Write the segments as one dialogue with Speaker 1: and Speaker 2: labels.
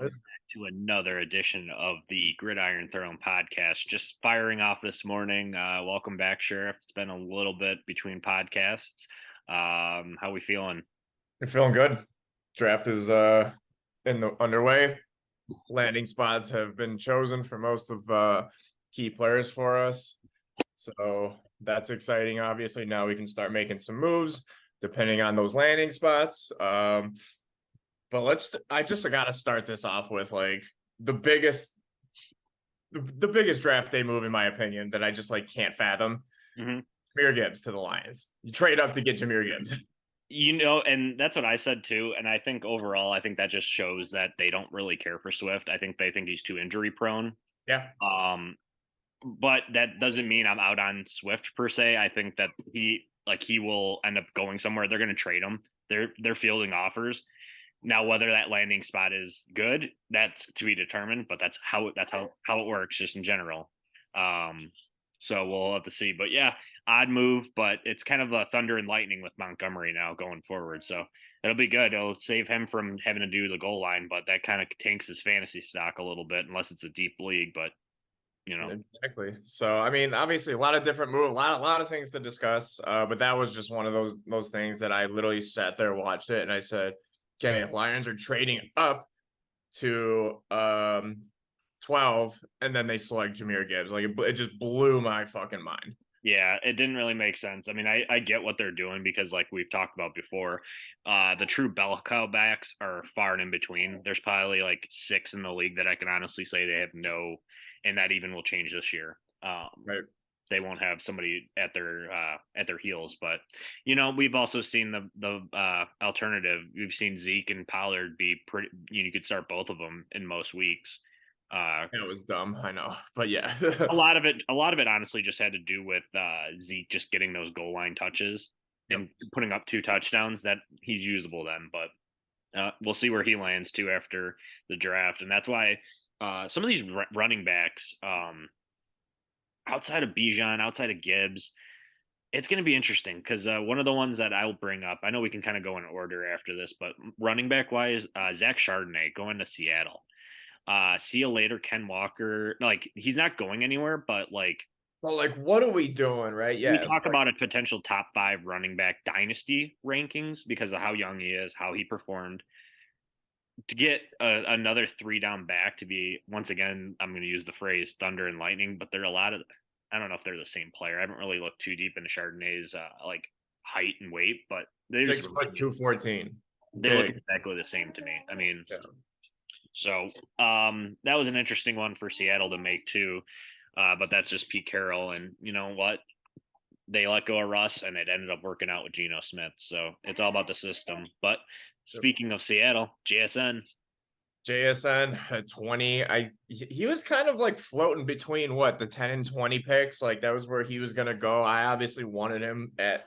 Speaker 1: Welcome back to another edition of the Gridiron Throne podcast. Just firing off this morning. Welcome back, Sheriff. It's been a little bit between podcasts. How we feeling?
Speaker 2: You're feeling good. Draft is in the underway. Landing spots have been chosen for most of key players for us. So that's exciting. Obviously, now we can start making some moves depending on those landing spots. But I just gotta start this off with like the biggest draft day move in my opinion that I just like can't fathom.
Speaker 1: Mm-hmm.
Speaker 2: Jameer Gibbs to the Lions. You trade up to get Jameer Gibbs.
Speaker 1: And that's what I said too. And I think overall, I think that just shows that they don't really care for Swift. I think they think he's too injury prone.
Speaker 2: Yeah.
Speaker 1: But that doesn't mean I'm out on Swift per se. I think that he will end up going somewhere. They're going to trade him. They're fielding offers. Now, whether that landing spot is good, that's to be determined. But that's how it works, just in general. So we'll have to see. But yeah, odd move, but it's kind of a thunder and lightning with Montgomery now going forward. So it'll be good. It'll save him from having to do the goal line, but that kind of tanks his fantasy stock a little bit, unless it's a deep league. But
Speaker 2: Exactly. So I mean, obviously a lot of different moves, a lot of things to discuss. But that was just one of those things that I literally sat there, watched it, and I said, okay, Lions are trading up to 12, and then they select Jameer Gibbs. Like it just blew my fucking mind.
Speaker 1: Yeah, it didn't really make sense. I mean, I get what they're doing because, like we've talked about before, the true bell cow backs are far and in between. There's probably like 6 in the league that I can honestly say they have no, and that even will change this year.
Speaker 2: Right.
Speaker 1: They won't have somebody at their heels, but we've also seen the alternative. We've seen Zeke and Pollard be pretty. You could start both of them in most weeks.
Speaker 2: It was dumb, I know, but yeah.
Speaker 1: a lot of it honestly just had to do with Zeke just getting those goal line touches and putting up 2 touchdowns. That he's usable then, but we'll see where he lands too after the draft. And that's why some of these running backs, outside of Bijan, outside of Gibbs, it's going to be interesting because one of the ones that I'll bring up, I know we can kind of go in order after this, but running back wise, Zach Chardonnay going to Seattle. See you later, Ken Walker. Like he's not going anywhere, but like,
Speaker 2: well, like what are we doing, right?
Speaker 1: we
Speaker 2: Yeah,
Speaker 1: talk about a potential top 5 running back dynasty rankings because of how young he is, how he performed. To get another 3 down back to be, once again, I'm going to use the phrase thunder and lightning, but they're a lot of. I don't know if they're the same player. I haven't really looked too deep into Chardonnay's like height and weight, but they
Speaker 2: 6'2", 214.
Speaker 1: They look exactly the same to me. I mean. Yeah. So that was an interesting one for Seattle to make too, but that's just Pete Carroll, and you know what? They let go of Russ, and it ended up working out with Geno Smith. So it's all about the system. But speaking of Seattle, JSN
Speaker 2: at 20, he was kind of like floating between what the 10 and 20 picks. Like that was where he was gonna go. I obviously wanted him at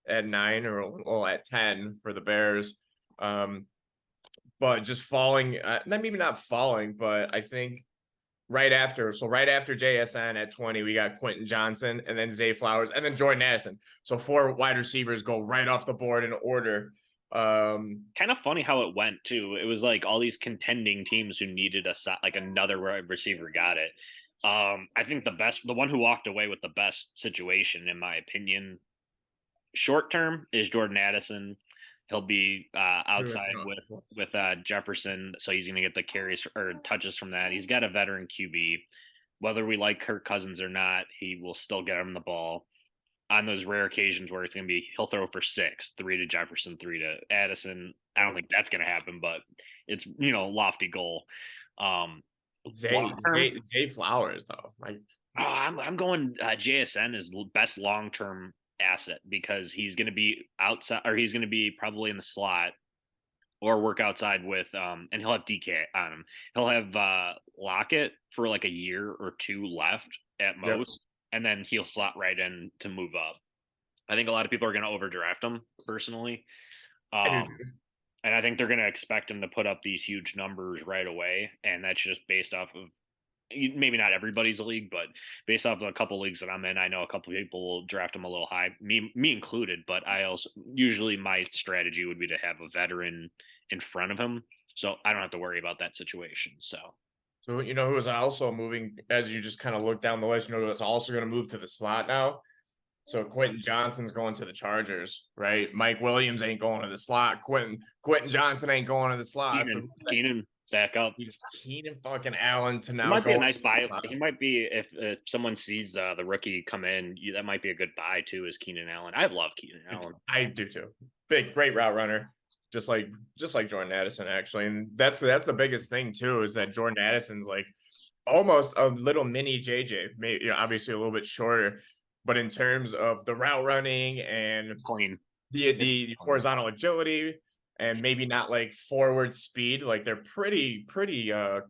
Speaker 2: 9 or at 10 for the Bears. But just falling, maybe not falling, but I think right after JSN at 20, we got Quentin Johnson and then Zay Flowers and then Jordan Addison. So 4 wide receivers go right off the board in order.
Speaker 1: Kind of funny how it went too. It was like all these contending teams who needed another wide receiver got it. I think the one who walked away with the best situation, in my opinion, short term, is Jordan Addison. He'll be outside with Jefferson, so he's going to get the carries or touches from that. He's got a veteran QB. Whether we like Kirk Cousins or not, he will still get him the ball on those rare occasions where it's going to be he'll throw for 6, 3 to Jefferson, 3 to Addison. I don't think that's going to happen, but it's lofty goal.
Speaker 2: Zay Flowers though,
Speaker 1: I'm going JSN is best long term asset because he's going to be outside, or he's going to be probably in the slot or work outside with and he'll have DK on him. He'll have Lockett for like a year or 2 left at most, and then he'll slot right in to move up. I think a lot of people are going to overdraft him personally. And I think they're going to expect him to put up these huge numbers right away, and that's just based off of maybe not everybody's league, but based off of a couple leagues that I'm in, I know a couple of people will draft him a little high, me included. But I also usually my strategy would be to have a veteran in front of him, so I don't have to worry about that situation. So
Speaker 2: So you know who is also moving as you just kind of look down the list, you know who's also going to move to the slot now? So Quentin Johnson's going to the Chargers, right? Mike Williams ain't going to the slot. Quentin Johnson ain't going to the slot. So
Speaker 1: Keenan back up.
Speaker 2: Keenan fucking Allen to
Speaker 1: It
Speaker 2: now
Speaker 1: might be a
Speaker 2: go.
Speaker 1: nice buy. He might be if someone sees the rookie come in, that might be a good buy too. Is Keenan Allen? I love Keenan Allen.
Speaker 2: I do too. Great route runner, just like Jordan Addison actually, and that's the biggest thing too is that Jordan Addison's like almost a little mini JJ, maybe obviously a little bit shorter, but in terms of the route running and
Speaker 1: Clean.
Speaker 2: the horizontal agility and maybe not like forward speed, like they're pretty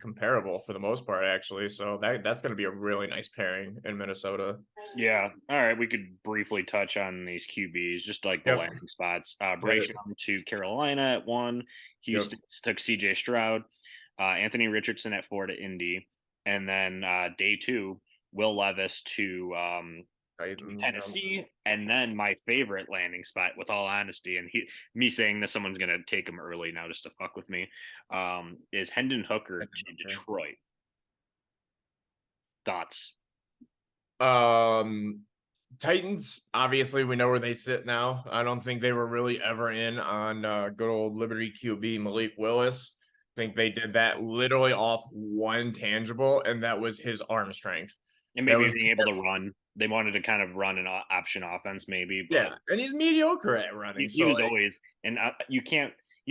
Speaker 2: comparable for the most part actually. So that's going to be a really nice pairing in Minnesota.
Speaker 1: Yeah. All right. We could briefly touch on these QBs, just like the
Speaker 2: Yep.
Speaker 1: landing spots. Bryce Young to Carolina at 1. Houston took CJ Stroud. Anthony Richardson at 4 to Indy. And then day 2, Will Levis to Tennessee. And then my favorite landing spot, with all honesty, and me saying that someone's going to take him early now just to fuck with me, is Hendon Hooker to Detroit. Thoughts?
Speaker 2: Titans, obviously, we know where they sit now. I don't think they were really ever in on good old Liberty QB Malik Willis. I think they did that literally off one tangible, and that was his arm strength.
Speaker 1: And maybe being able to run. They wanted to kind of run an option offense, maybe. But
Speaker 2: yeah, and he's mediocre at running.
Speaker 1: He was always, and you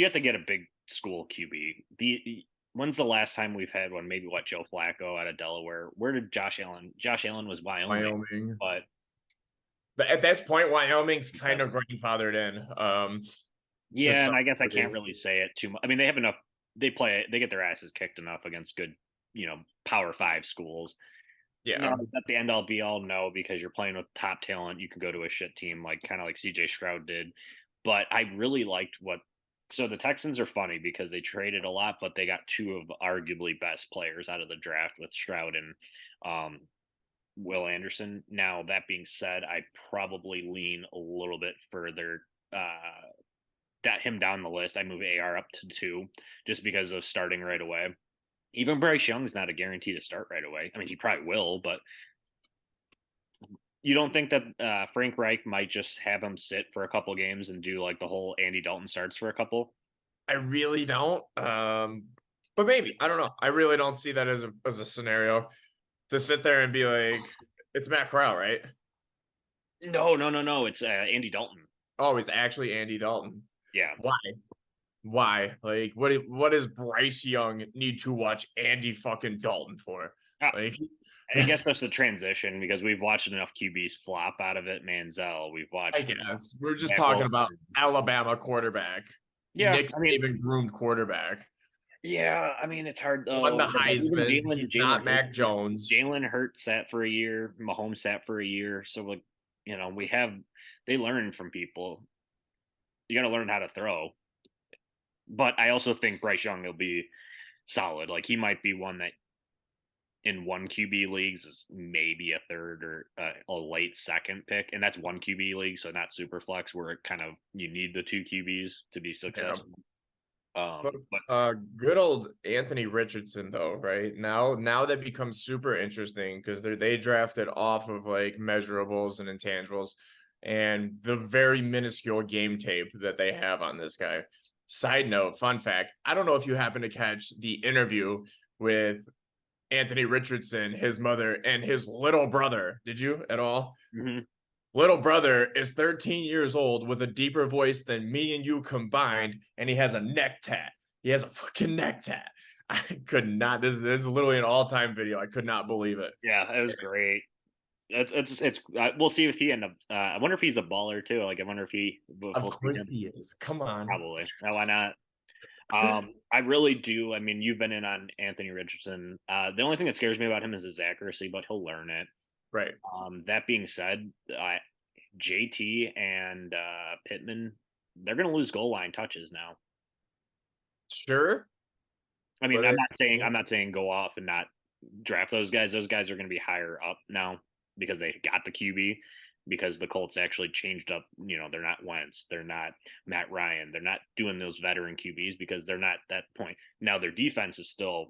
Speaker 1: have to get a big school QB. When's the last time we've had one? Maybe Joe Flacco out of Delaware. Where did Josh Allen? Josh Allen was Wyoming.
Speaker 2: But at this point, Wyoming's kind of grandfathered in.
Speaker 1: Yeah, and I guess I can't really say it too much. I mean, they have enough. They get their asses kicked enough against good, Power 5 schools.
Speaker 2: Yeah.
Speaker 1: No, is that the end all be all? No, because you're playing with top talent. You can go to a shit team kind of like CJ Stroud did. But I really liked so the Texans are funny because they traded a lot, but they got 2 of arguably best players out of the draft with Stroud and Will Anderson. Now, that being said, I probably lean a little bit further that him down the list. I move AR up to 2 just because of starting right away. Even Bryce Young's not a guarantee to start right away. I mean, he probably will, but you don't think that Frank Reich might just have him sit for a couple games and do like the whole Andy Dalton starts for a couple?
Speaker 2: I really don't. But maybe. I don't know. I really don't see that as a scenario to sit there and be like, it's Matt Corral, right?
Speaker 1: No. It's Andy Dalton.
Speaker 2: Oh, it's actually Andy Dalton.
Speaker 1: Yeah.
Speaker 2: Why? Like, what does Bryce Young need to watch Andy fucking Dalton for? Like,
Speaker 1: I guess that's the transition because we've watched enough QBs flop out of it. Manziel, we've watched.
Speaker 2: I guess we're just talking about Alabama quarterback.
Speaker 1: Yeah,
Speaker 2: Nick Saban groomed quarterback.
Speaker 1: Yeah, I mean it's hard though.
Speaker 2: Won the Heisman. He's not Mac Jones.
Speaker 1: Jalen Hurts sat for a year. Mahomes sat for a year. So they learn from people. You got to learn how to throw. But I also think Bryce Young will be solid. Like he might be one that in 1 QB leagues is maybe a 3rd or a late 2nd pick, and that's 1 QB league, so not super flex where it kind of you need the 2 QBs to be successful.
Speaker 2: But good old Anthony Richardson though, right? Now that becomes super interesting because they drafted off of like measurables and intangibles and the very minuscule game tape that they have on this guy. Side note, fun fact, I don't know if you happen to catch the interview with Anthony Richardson, his mother, and his little brother. Did you at all?
Speaker 1: Mm-hmm.
Speaker 2: Little brother is 13 years old with a deeper voice than me and you combined, and he has a neck tat. He has a fucking neck tat. I could not. This is literally an all-time video. I could not believe it.
Speaker 1: Yeah, it was great. It's we'll see if he end up. I wonder if he's a baller too. Like I wonder if he.
Speaker 2: Of course he is. Come on.
Speaker 1: Probably. No, why not? I really do. I mean, you've been in on Anthony Richardson. The only thing that scares me about him is his accuracy, but he'll learn it.
Speaker 2: Right.
Speaker 1: That being said, JT and Pittman, they're going to lose goal line touches now.
Speaker 2: Sure.
Speaker 1: I mean, I'm not saying go off and not draft those guys. Those guys are going to be higher up now because they got the QB. because the Colts actually changed up. They're not Wentz, they're not Matt Ryan, they're not doing those veteran QBs because they're not that point. Now their defense is still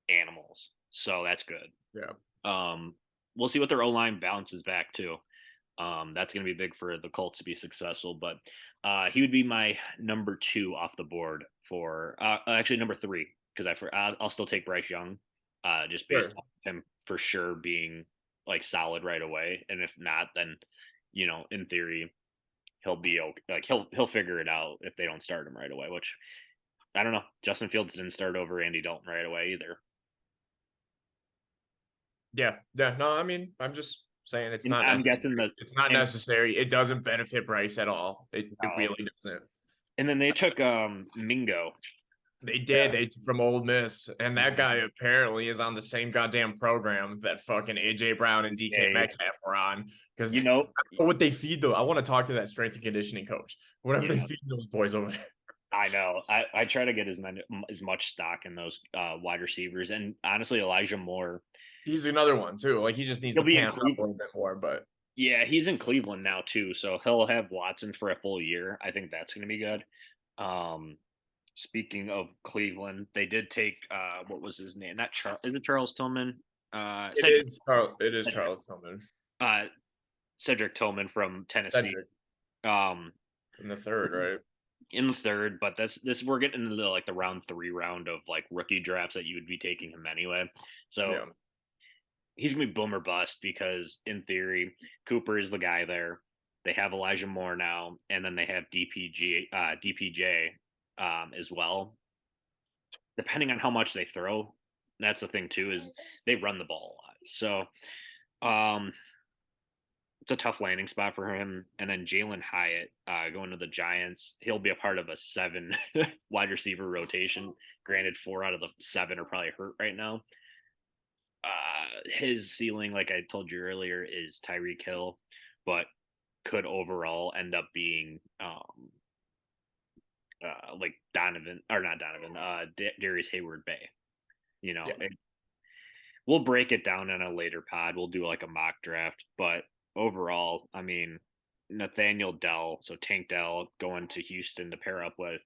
Speaker 1: animals, so that's good.
Speaker 2: Yeah.
Speaker 1: We'll see what their O line bounces back to. That's going to be big for the Colts to be successful, but he would be my number 2 off the board for actually number 3 because I'll still take Bryce Young, just based
Speaker 2: Sure.
Speaker 1: on him for sure being like solid right away, and if not, then in theory he'll be okay. Like he'll figure it out if they don't start him right away. Which I don't know. Justin Fields didn't start over Andy Dalton right away either.
Speaker 2: Yeah. Yeah. No, I mean, I'm just saying it's
Speaker 1: And
Speaker 2: not
Speaker 1: I'm guessing
Speaker 2: necessary.
Speaker 1: that,
Speaker 2: It's not
Speaker 1: and
Speaker 2: necessary. It doesn't benefit Bryce at all. It
Speaker 1: no.
Speaker 2: really doesn't.
Speaker 1: And then they took Mingo.
Speaker 2: They
Speaker 1: Yeah.
Speaker 2: did. They from Old Miss, and that guy apparently is on the same goddamn program that fucking AJ Brown and DK
Speaker 1: Yeah,
Speaker 2: Metcalf were on. Because
Speaker 1: you know,
Speaker 2: what they feed though, I want to talk to that strength and conditioning coach. Whatever they
Speaker 1: yeah,
Speaker 2: feed those boys over there.
Speaker 1: I know. I try to get as much stock in those wide receivers, and honestly, Elijah Moore.
Speaker 2: He's another one too. Like he just needs
Speaker 1: He'll
Speaker 2: to
Speaker 1: be in
Speaker 2: pan out a
Speaker 1: Cleveland.
Speaker 2: little bit more. But
Speaker 1: Yeah, he's in Cleveland now too, so he'll have Watson for a full year. I think that's going to be good. Um, Speaking of Cleveland, they did take what was his name? Not Charles. Is it Charles Tillman?
Speaker 2: it
Speaker 1: Cedric.
Speaker 2: is Charles. It is
Speaker 1: Cedric.
Speaker 2: Charles Tillman.
Speaker 1: Uh, Cedric Tillman from Tennessee.
Speaker 2: Cedric
Speaker 1: Um,
Speaker 2: in the third, right?
Speaker 1: in the third, but this we're getting into like the round 3 of like rookie drafts that you would be taking him anyway. So
Speaker 2: Yeah.
Speaker 1: he's gonna be boom or bust because in theory, Cooper is the guy there. They have Elijah Moore now, and then they have DPJ as well. Depending on how much they throw, that's the thing too, is they run the ball a lot. So it's a tough landing spot for him. And then Jalen Hyatt going to the Giants. He'll be a part of a 7 wide receiver rotation. Granted, 4 out of the 7 are probably hurt right now. His ceiling, like I told you earlier, is Tyreek Hill, but could overall end up being like Donovan or not Donovan, Darius Hayward Bay.
Speaker 2: Yeah.
Speaker 1: We'll break it down in a later pod. We'll do like a mock draft, but overall, I mean, Nathaniel Dell, so Tank Dell going to Houston to pair up with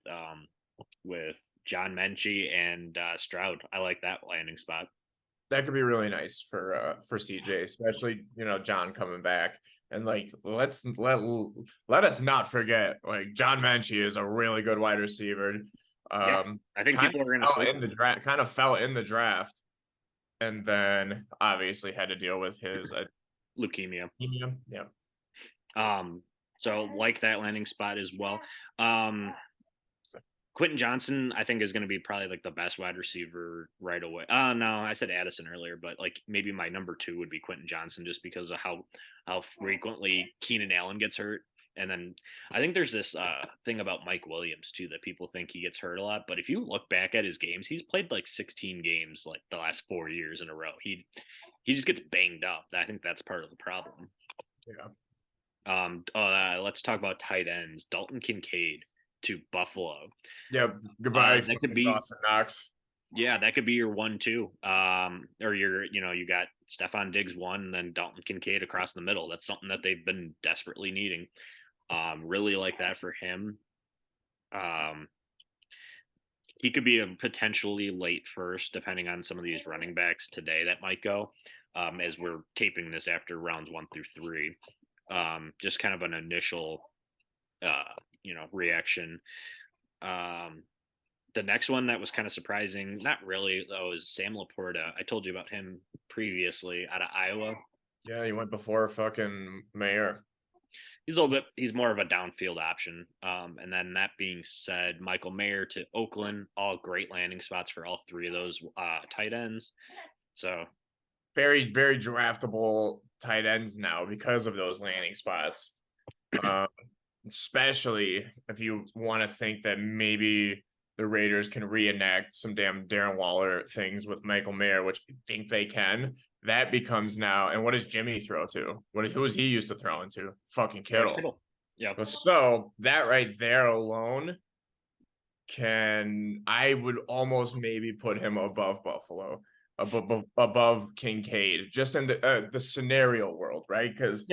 Speaker 1: John Menchie and Stroud. I like that landing spot.
Speaker 2: That could be really nice for CJ, especially John coming back. And like let us not forget, like John Menchie is a really good wide receiver.
Speaker 1: Yeah, I think people are going to sleep
Speaker 2: in the draft, kind of fell in the draft, and then obviously had to deal with his
Speaker 1: leukemia.
Speaker 2: Yeah.
Speaker 1: So like that landing spot as well. Quentin Johnson, I think, is going to be probably like the best wide receiver right away. No, I said Addison earlier, but like maybe my number 2 would be Quentin Johnson just because of how frequently Keenan Allen gets hurt. And then I think there's this thing about Mike Williams too that people think he gets hurt a lot, but if you look back at his games, he's played like 16 games like the last 4 years in a row. He just gets banged up. I think that's part of the problem.
Speaker 2: Yeah.
Speaker 1: Let's talk about tight ends. Dalton Kincaid to Buffalo.
Speaker 2: Yeah. Goodbye.
Speaker 1: That could be
Speaker 2: Dawson Knox.
Speaker 1: Yeah, that could be your 1-2. Or you got Stephon Diggs 1, and then Dalton Kincaid across the middle. That's something that they've been desperately needing. Really like that for him. He could be a potentially late first, depending on some of these running backs today that might go. As we're taping this after rounds 1 through 3. Just kind of an initial reaction. The next one that was kind of surprising, not really though, is Sam Laporta. I told you about him previously out of Iowa.
Speaker 2: Yeah, he went before fucking Mayer.
Speaker 1: He's more of a downfield option. And then that being said, Michael Mayer to Oakland, all great landing spots for all 3 of those tight ends. So
Speaker 2: very, very draftable tight ends now because of those landing spots. Especially if you want to think that maybe the Raiders can reenact some damn Darren Waller things with Michael Mayer, which I think they can. That becomes now. And what does Jimmy throw to? Who was he used to throwing to? Fucking Kittle.
Speaker 1: Yeah.
Speaker 2: So that right there alone I would almost maybe put him above Buffalo, above Kincaid, just in the scenario world, right? Because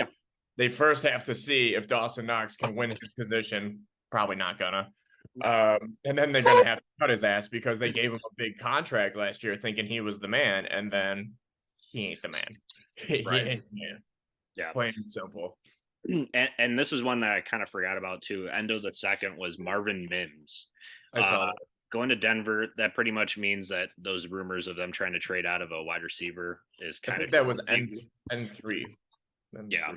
Speaker 2: they first have to see if Dawson Knox can win his position. Probably not gonna. And then they're gonna have to cut his ass because they gave him a big contract last year, thinking he was the man, and then he ain't the man. He
Speaker 1: Right.
Speaker 2: ain't the man.
Speaker 1: Yeah.
Speaker 2: Plain and simple.
Speaker 1: And this is one that I kind of forgot about too. End of the second was Marvin Mims.
Speaker 2: I saw that.
Speaker 1: Going to Denver. That pretty much means that those rumors of them trying to trade out of a wide receiver is
Speaker 2: I
Speaker 1: kind
Speaker 2: think
Speaker 1: of
Speaker 2: that was N3.
Speaker 1: Yeah.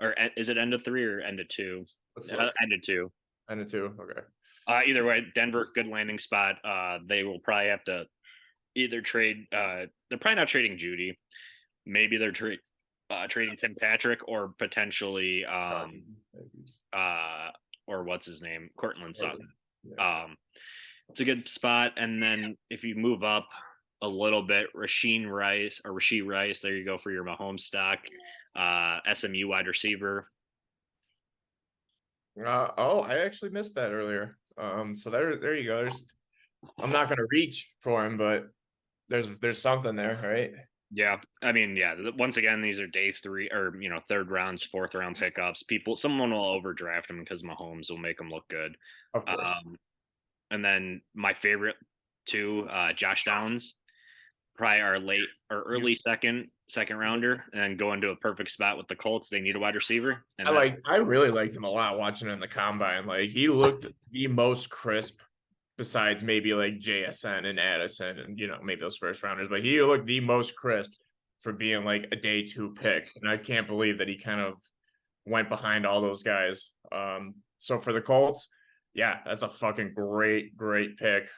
Speaker 1: Or is it end of 3 or end of 2? End of 2.
Speaker 2: End of 2. Okay.
Speaker 1: Either way, Denver, good landing spot. They will probably have to either trade. They're probably not trading Judy. Maybe they're trading Tim Patrick or potentially or what's his name, Cortland Sutton.
Speaker 2: Yeah.
Speaker 1: It's a good spot. And then if you move up a little bit, Rashee Rice. There you go for your Mahomes stock. SMU wide receiver.
Speaker 2: I actually missed that earlier. So there you go. I'm not gonna reach for him, but there's something there, right?
Speaker 1: Yeah, I mean, yeah. Once again, these are day 3 or third rounds, fourth round pickups. Someone will overdraft them because Mahomes will make them look good.
Speaker 2: Of course.
Speaker 1: And then my favorite two, Josh Downs, probably our late or early second rounder, and then go into a perfect spot with the Colts. They need a wide receiver. And
Speaker 2: I really liked him a lot watching him in the combine. Like he looked the most crisp besides maybe like JSN and Addison and maybe those first rounders, but he looked the most crisp for being like a day 2 pick. And I can't believe that he kind of went behind all those guys. So for the Colts, yeah, that's a fucking great pick.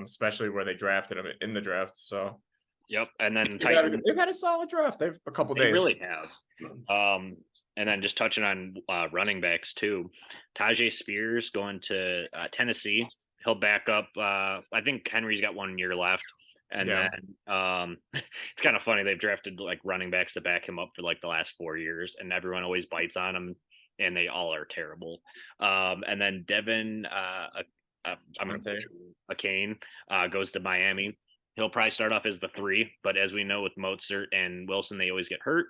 Speaker 2: Especially where they drafted him in the draft. So
Speaker 1: yep. And then
Speaker 2: they've had a solid draft. They've a couple days.
Speaker 1: They really have. And then just touching on running backs too, Tajay Spears going to Tennessee. He'll back up. I think Henry's got 1 year left. And then it's kind of funny. They've drafted like running backs to back him up for like the last 4 years, and everyone always bites on him, and they all are terrible. And then Devin, I'm going to Akane goes to Miami. He'll probably start off as the 3, but as we know with Mozart and Wilson, they always get hurt.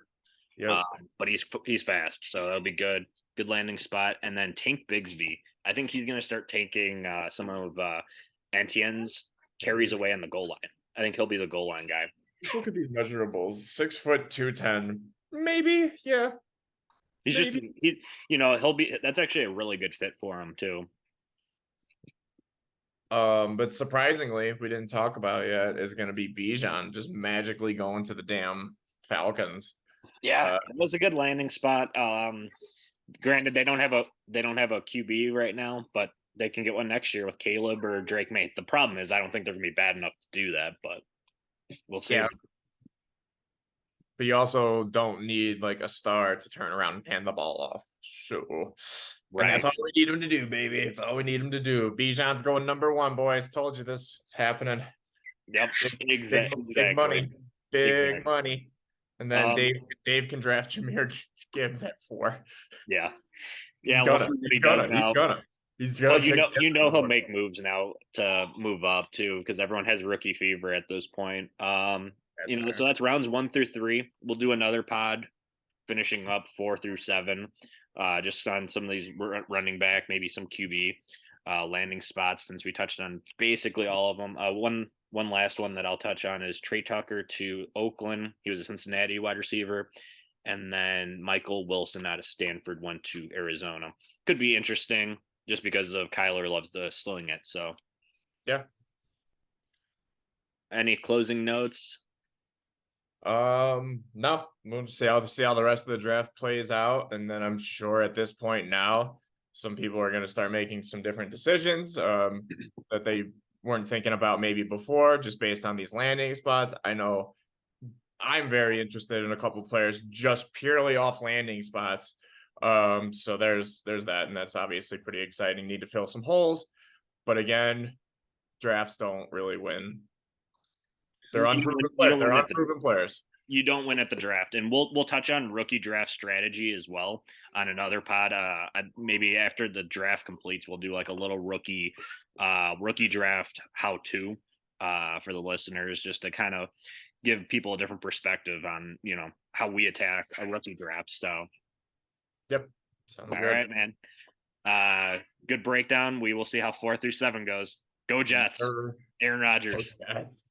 Speaker 2: Yeah,
Speaker 1: but he's fast, so that'll be good. Good landing spot. And then Tank Bigsby. I think he's going to start taking some of Etienne's carries away on the goal line. I think he'll be the goal line guy.
Speaker 2: Let's look at these measurables. 6 foot 210. Maybe, yeah.
Speaker 1: He'll be. That's actually a really good fit for him too.
Speaker 2: But surprisingly, we didn't talk about yet, is going to be Bijan just magically going to the damn Falcons.
Speaker 1: Yeah, it was a good landing spot. Granted, they don't have a QB right now, but they can get one next year with Caleb or Drake May. The problem is, I don't think they're gonna be bad enough to do that, but we'll see.
Speaker 2: Yeah. But you also don't need like a star to turn around and hand the ball off. So, and that's all we need him to do, baby. It's all we need him to do. Bijan's going number 1, boys. Told you this. It's happening.
Speaker 1: Yep, exactly.
Speaker 2: Big money. Big money. And then Dave can draft Jahmyr Gibbs at 4.
Speaker 1: Yeah.
Speaker 2: Yeah. He's gonna.
Speaker 1: He'll make moves now to move up too, because everyone has rookie fever at this point. So that's rounds 1 through 3. We'll do another pod finishing up 4 through 7. Just on some of these running back, maybe some QB landing spots, since we touched on basically all of them. One last one that I'll touch on is Trey Tucker to Oakland. He was a Cincinnati wide receiver. And then Michael Wilson out of Stanford went to Arizona. Could be interesting just because of Kyler loves to sling it. So,
Speaker 2: yeah.
Speaker 1: Any closing notes?
Speaker 2: No. We'll just see how the rest of the draft plays out. And then I'm sure at this point now, some people are going to start making some different decisions that they weren't thinking about maybe before, just based on these landing spots. I know I'm very interested in a couple of players just purely off landing spots. So there's that, and that's obviously pretty exciting. Need to fill some holes, but again, drafts don't really win. They're unproven players. They're unproven players.
Speaker 1: You don't win at the draft, and we'll touch on rookie draft strategy as well on another pod. Maybe after the draft completes, we'll do like a little rookie draft how to for the listeners, just to kind of give people a different perspective on how we attack a rookie draft. So
Speaker 2: Yep. Sounds
Speaker 1: All
Speaker 2: good.
Speaker 1: right, man. Good breakdown. We will see how 4 through 7 goes. Go Jets.
Speaker 2: Or
Speaker 1: Aaron Rodgers.
Speaker 2: Jets.